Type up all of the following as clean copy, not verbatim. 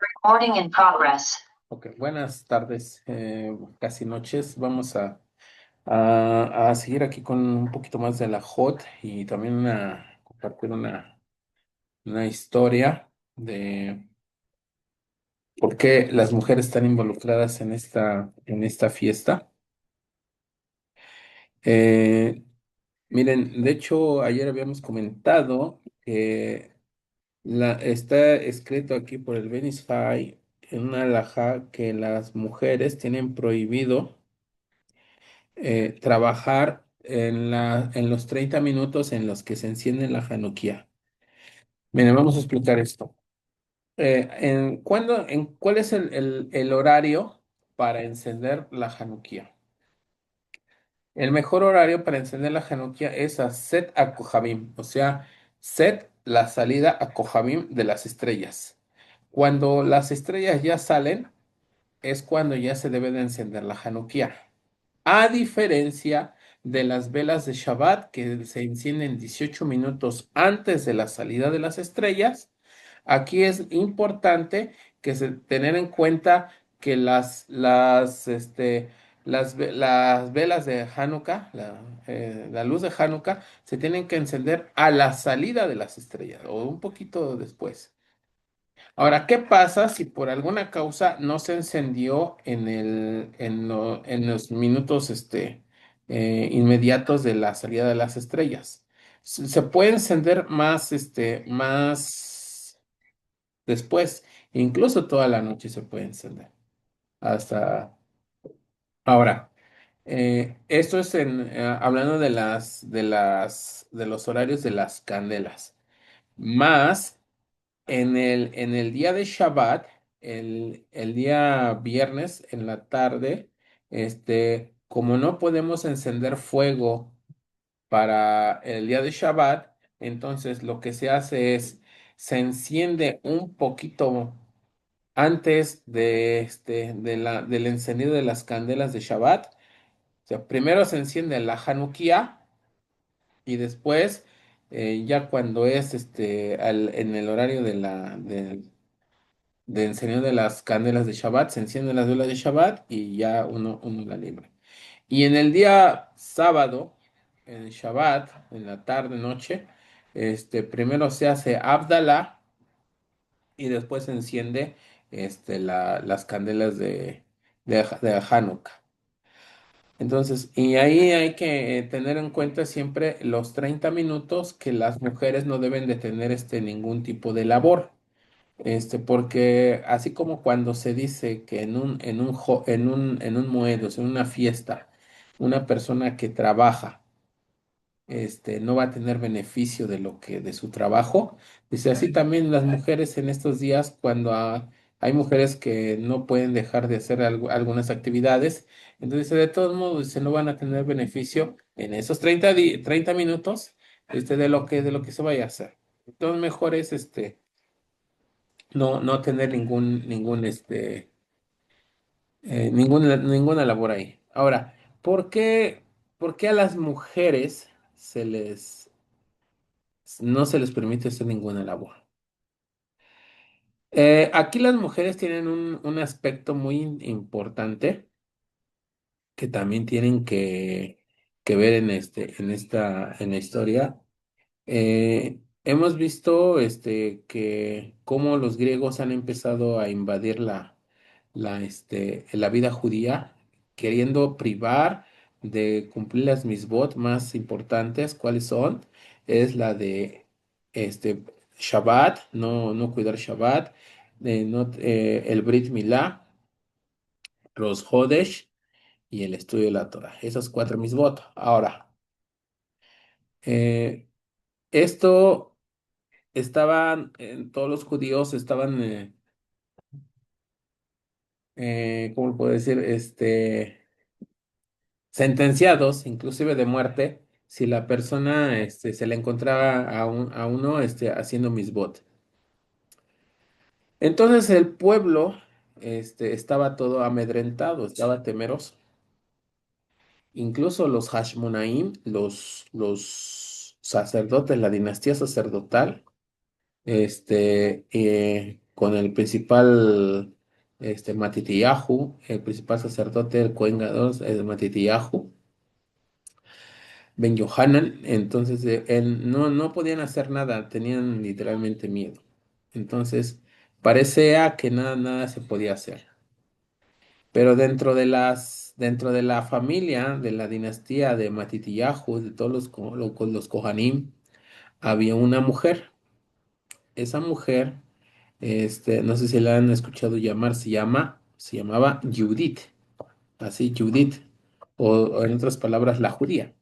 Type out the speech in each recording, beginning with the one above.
Recording in progress. Ok, buenas tardes, casi noches. Vamos a seguir aquí con un poquito más de la HOT y también compartir una historia de por qué las mujeres están involucradas en esta fiesta. Eh, Miren, de hecho, ayer habíamos comentado que está escrito aquí por el Benisfai en una alajá que las mujeres tienen prohibido trabajar en los 30 minutos en los que se enciende la Hanukkah. Miren, vamos a explicar esto. ¿Cuál es el horario para encender la Hanukkah? El mejor horario para encender la Hanukkah es a Set a Kohabim, o sea, Set la salida a Kohabim de las estrellas. Cuando las estrellas ya salen, es cuando ya se debe de encender la Hanukkah. A diferencia de las velas de Shabbat que se encienden 18 minutos antes de la salida de las estrellas, aquí es importante tener en cuenta que las velas de Hanukkah, la luz de Hanukkah, se tienen que encender a la salida de las estrellas o un poquito después. Ahora, ¿qué pasa si por alguna causa no se encendió en los minutos inmediatos de la salida de las estrellas? Se puede encender más después, incluso toda la noche se puede encender. Hasta ahora, esto es hablando de los horarios de las candelas. Más. En el día de Shabbat, el día viernes en la tarde, como no podemos encender fuego para el día de Shabbat, entonces lo que se hace es, se enciende un poquito antes del encendido de las candelas de Shabbat. O sea, primero se enciende la Hanukkah y después, ya cuando es en el horario de encendido de las candelas de Shabbat, se encienden las velas de Shabbat y ya uno la libra. Y en el día sábado, en Shabbat, en la tarde, noche, primero se hace Abdalá y después se enciende las candelas de Hanukkah. Entonces, y ahí hay que tener en cuenta siempre los 30 minutos que las mujeres no deben de tener ningún tipo de labor. Porque así como cuando se dice que en un moedo, en una fiesta, una persona que trabaja, no va a tener beneficio de su trabajo, dice así también las mujeres en estos días, cuando hay mujeres que no pueden dejar de hacer algunas actividades, entonces de todos modos, no van a tener beneficio en esos 30 minutos, de lo que se vaya a hacer. Entonces mejor es no tener ninguna labor ahí. Ahora, ¿por qué a las mujeres no se les permite hacer ninguna labor? Aquí las mujeres tienen un aspecto muy importante que también tienen que ver en la historia. Hemos visto que cómo los griegos han empezado a invadir la vida judía, queriendo privar de cumplir las misbot más importantes. ¿Cuáles son? Es la de este, Shabbat, no cuidar Shabbat, el Brit Milá, los Hodesh y el estudio de la Torah. Esas cuatro misbot. Ahora, eh, esto todos los judíos estaban, ¿cómo lo puedo decir? Sentenciados, inclusive de muerte, si la persona, se le encontraba a uno, haciendo misbot. Entonces el pueblo, estaba todo amedrentado, estaba temeroso. Incluso los Hashmonaim, los sacerdotes, la dinastía sacerdotal, con el principal Matitiyahu, el principal sacerdote, el Cohen Gadol, el Matitiyahu, Ben Yohanan. Entonces él, no podían hacer nada, tenían literalmente miedo. Entonces parecía que nada se podía hacer. Pero dentro de la familia, de la dinastía de Matitiyahu, de todos los Kohanim, había una mujer. Esa mujer, no sé si la han escuchado llamar, se llamaba Judith, así Judith, o en otras palabras, la judía.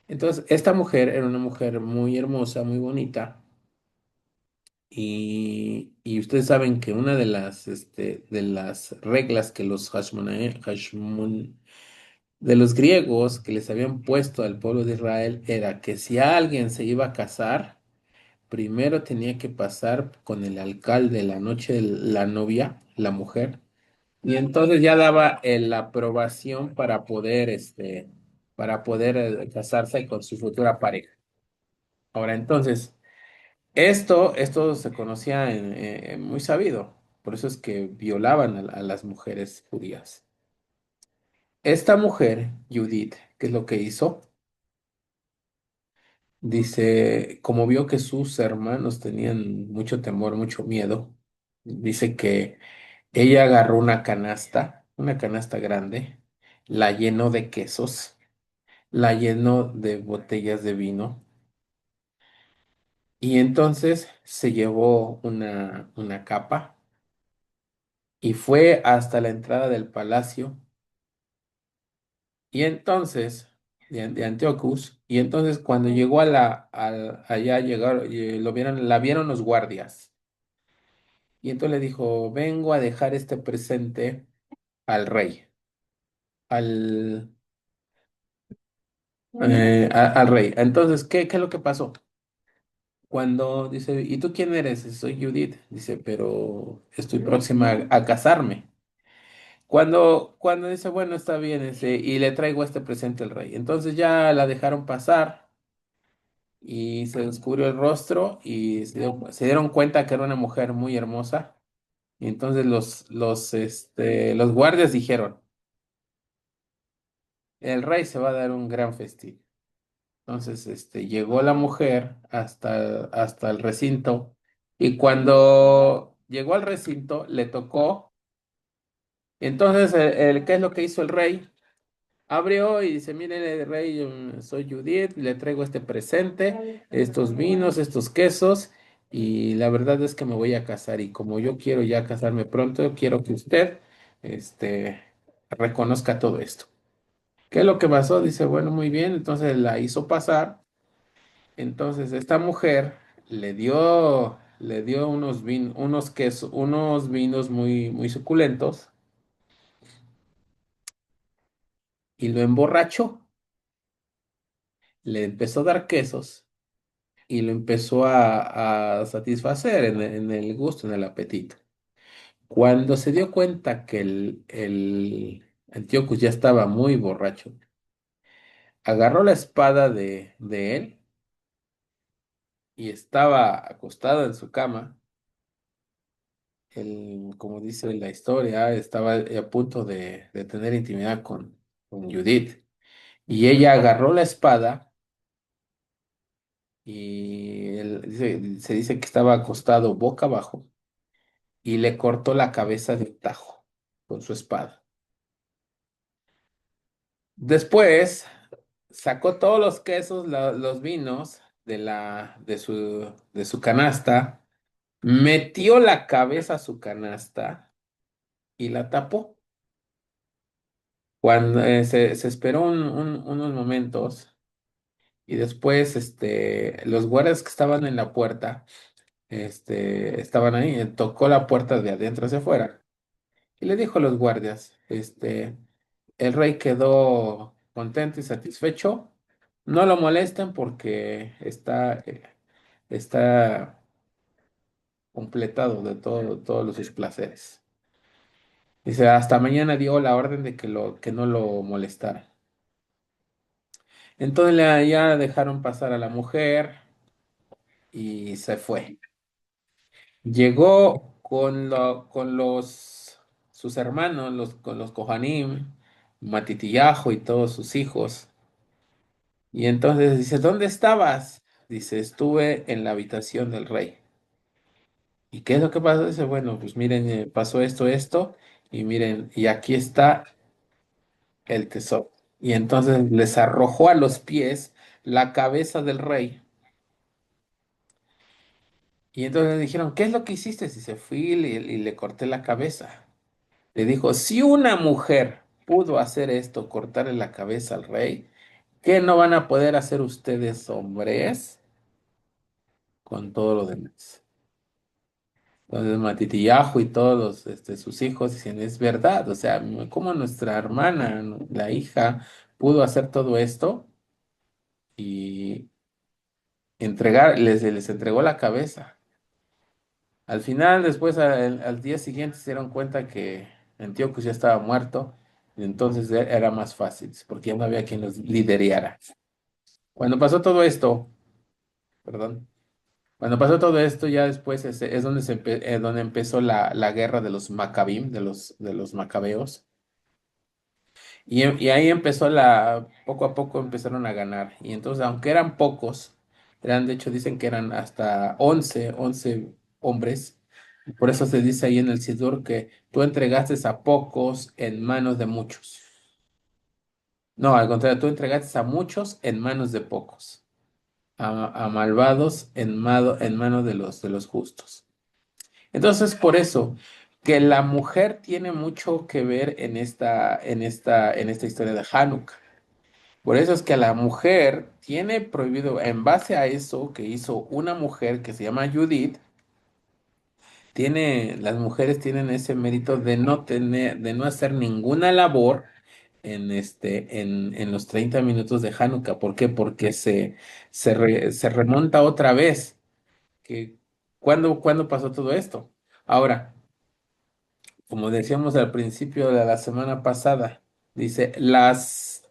Entonces, esta mujer era una mujer muy hermosa, muy bonita, y ustedes saben que una de las reglas que los de los griegos que les habían puesto al pueblo de Israel era que si alguien se iba a casar, primero tenía que pasar con el alcalde la noche de la novia, la mujer, y entonces ya daba la aprobación para poder casarse con su futura pareja. Ahora, entonces, esto se conocía muy sabido, por eso es que violaban a las mujeres judías. Esta mujer, Judith, ¿qué es lo que hizo? Dice, como vio que sus hermanos tenían mucho temor, mucho miedo, dice que ella agarró una canasta grande, la llenó de quesos, la llenó de botellas de vino y entonces se llevó una capa y fue hasta la entrada del palacio y entonces de Antiochus y entonces cuando llegó allá llegaron, la vieron los guardias y entonces le dijo, vengo a dejar este presente al rey, al al rey. Entonces, ¿qué es lo que pasó? Cuando dice, ¿y tú quién eres? Soy Judith. Dice, pero estoy próxima a casarme. Cuando dice, bueno, está bien, y le traigo este presente al rey. Entonces ya la dejaron pasar y se descubrió el rostro y se dieron cuenta que era una mujer muy hermosa. Y entonces los guardias dijeron, el rey se va a dar un gran festín. Entonces, llegó la mujer hasta el recinto y cuando llegó al recinto le tocó. Entonces, ¿qué es lo que hizo el rey? Abrió y dice, mire, rey, yo soy Judith, le traigo este presente, estos vinos, estos quesos y la verdad es que me voy a casar y como yo quiero ya casarme pronto, quiero que usted, este, reconozca todo esto. ¿Qué es lo que pasó? Dice, bueno, muy bien, entonces la hizo pasar. Entonces, esta mujer le dio unos vinos muy suculentos y lo emborrachó. Le empezó a dar quesos y lo empezó a satisfacer en el gusto, en el apetito. Cuando se dio cuenta que el Antíoco ya estaba muy borracho, agarró la espada de él y estaba acostado en su cama. Como dice la historia, estaba a punto de tener intimidad con Judith. Y ella agarró la espada y se dice que estaba acostado boca abajo y le cortó la cabeza de un tajo con su espada. Después sacó todos los quesos, los vinos de su canasta, metió la cabeza a su canasta y la tapó. Cuando se esperó unos momentos y después los guardias que estaban en la puerta estaban ahí, tocó la puerta de adentro hacia afuera y le dijo a los guardias, el rey quedó contento y satisfecho, no lo molesten porque está completado de todos sus placeres. Dice, hasta mañana dio la orden de que no lo molestara. Entonces ya dejaron pasar a la mujer y se fue. Llegó con sus hermanos, con los Kohanim, Matitiyahu y todos sus hijos. Y entonces dice, ¿dónde estabas? Dice, estuve en la habitación del rey. ¿Y qué es lo que pasó? Dice, bueno, pues miren, pasó esto, y miren, y aquí está el tesoro. Y entonces les arrojó a los pies la cabeza del rey. Y entonces le dijeron, ¿qué es lo que hiciste? Y se fui y le corté la cabeza. Le dijo, si una mujer pudo hacer esto, cortarle la cabeza al rey, ¿qué no van a poder hacer ustedes, hombres, con todo lo demás? Entonces Matitiyahu y todos sus hijos dicen, es verdad, o sea, como nuestra hermana, la hija, pudo hacer todo esto y les entregó la cabeza. Al final, después, al día siguiente, se dieron cuenta que Antíoco ya estaba muerto, y entonces era más fácil, porque ya no había quien los liderara. Cuando pasó todo esto, perdón, cuando pasó todo esto, ya después es donde, donde empezó la guerra de los Maccabim, de los macabeos. Y ahí empezó poco a poco empezaron a ganar. Y entonces, aunque eran pocos, eran, de hecho, dicen que eran hasta once hombres. Por eso se dice ahí en el Sidur que tú entregaste a pocos en manos de muchos. No, al contrario, tú entregaste a muchos en manos de pocos. A malvados en manos de los justos. Entonces, por eso que la mujer tiene mucho que ver en esta historia de Hanukkah. Por eso es que la mujer tiene prohibido, en base a eso que hizo una mujer que se llama Judith, las mujeres tienen ese mérito de no tener, de no hacer ninguna labor en los 30 minutos de Hanukkah. ¿Por qué? Porque se remonta otra vez. Que, ¿cuándo pasó todo esto? Ahora, como decíamos al principio de la semana pasada, dice, las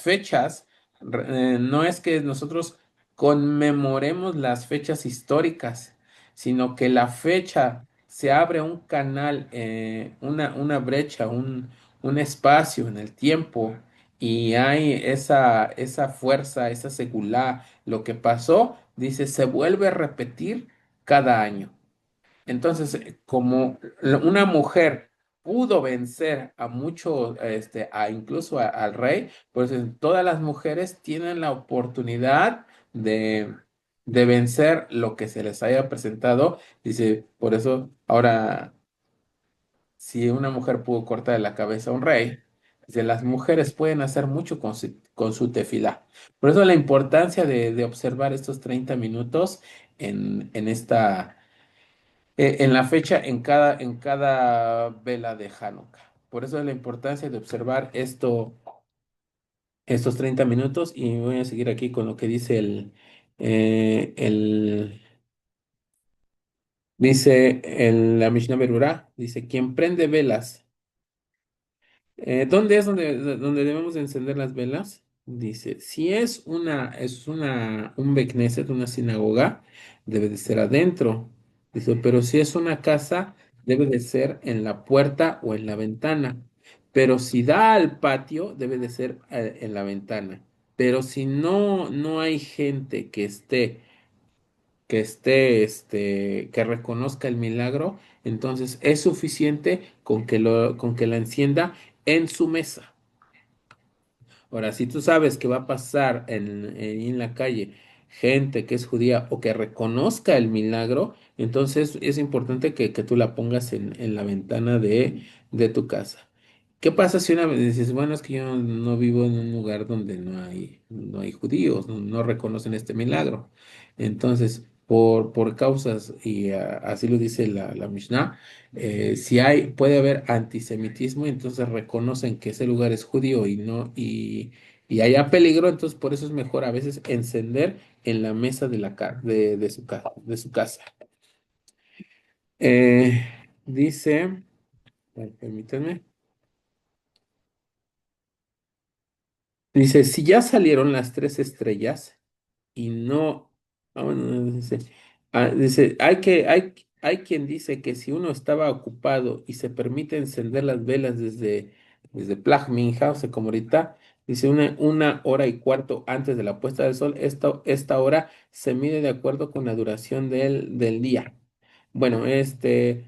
fechas, no es que nosotros conmemoremos las fechas históricas, sino que la fecha se abre un canal, una brecha, un espacio en el tiempo, y hay esa fuerza, esa segulá, lo que pasó, dice, se vuelve a repetir cada año. Entonces, como una mujer pudo vencer a mucho, incluso al rey, pues todas las mujeres tienen la oportunidad de vencer lo que se les haya presentado. Dice, por eso ahora, si una mujer pudo cortar la cabeza a un rey, dice, las mujeres pueden hacer mucho con su tefilá. Por eso la importancia de observar estos 30 minutos en esta en la fecha en cada vela de Hanukkah. Por eso es la importancia de observar estos 30 minutos y voy a seguir aquí con lo que dice eh, el, la Mishnah Berurah, dice, quien prende velas. ¿Dónde es donde debemos de encender las velas? Dice, si un Beit Knesset, una sinagoga, debe de ser adentro. Dice, pero si es una casa, debe de ser en la puerta o en la ventana. Pero si da al patio, debe de ser en la ventana. Pero si no hay gente que reconozca el milagro, entonces es suficiente con que la encienda en su mesa. Ahora, si tú sabes que va a pasar en la calle gente que es judía o que reconozca el milagro, entonces es importante que tú la pongas en la ventana de tu casa. ¿Qué pasa si una vez dices, bueno, es que yo no vivo en un lugar donde no hay judíos, no reconocen este milagro? Entonces, por causas, y así lo dice la Mishnah, si puede haber antisemitismo, entonces reconocen que ese lugar es judío y haya peligro, entonces por eso es mejor a veces encender en la mesa de su casa. Dice, permítanme. Dice, si ya salieron las tres estrellas y no, bueno, dice, hay quien dice que si uno estaba ocupado y se permite encender las velas desde Plag Minja, o sea, como ahorita, dice una hora y cuarto antes de la puesta del sol, esta hora se mide de acuerdo con la duración del día. Bueno, de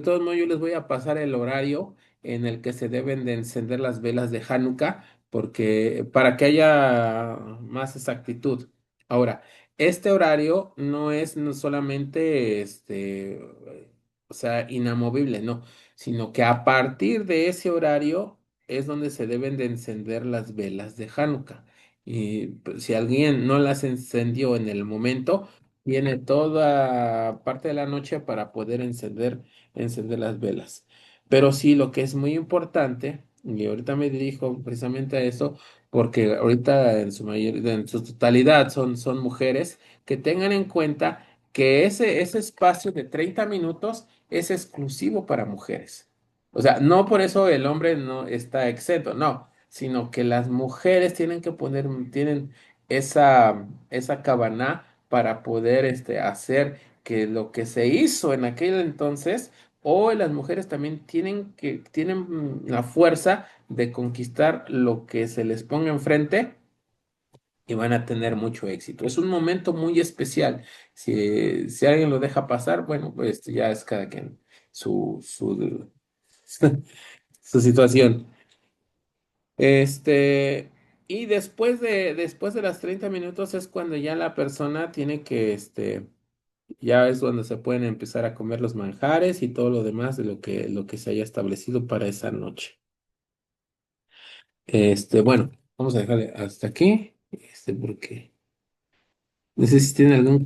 todos modos, yo les voy a pasar el horario en el que se deben de encender las velas de Hanukkah, porque para que haya más exactitud. Ahora, este horario no es no solamente o sea, inamovible, no, sino que a partir de ese horario es donde se deben de encender las velas de Hanukkah. Y pues, si alguien no las encendió en el momento, tiene toda parte de la noche para poder encender las velas. Pero sí, lo que es muy importante, y ahorita me dirijo precisamente a eso, porque ahorita en su totalidad son mujeres, que tengan en cuenta que ese espacio de 30 minutos es exclusivo para mujeres. O sea, no por eso el hombre no está exento, no, sino que las mujeres tienen esa cabana para poder hacer que lo que se hizo en aquel entonces, o las mujeres también tienen la fuerza de conquistar lo que se les ponga enfrente y van a tener mucho éxito. Es un momento muy especial. Si alguien lo deja pasar, bueno, pues ya es cada quien su, su situación. Este, y después de las 30 minutos es cuando ya la persona tiene ya es cuando se pueden empezar a comer los manjares y todo lo demás de lo que se haya establecido para esa noche. Bueno, vamos a dejarle hasta aquí, porque no sé si tiene algún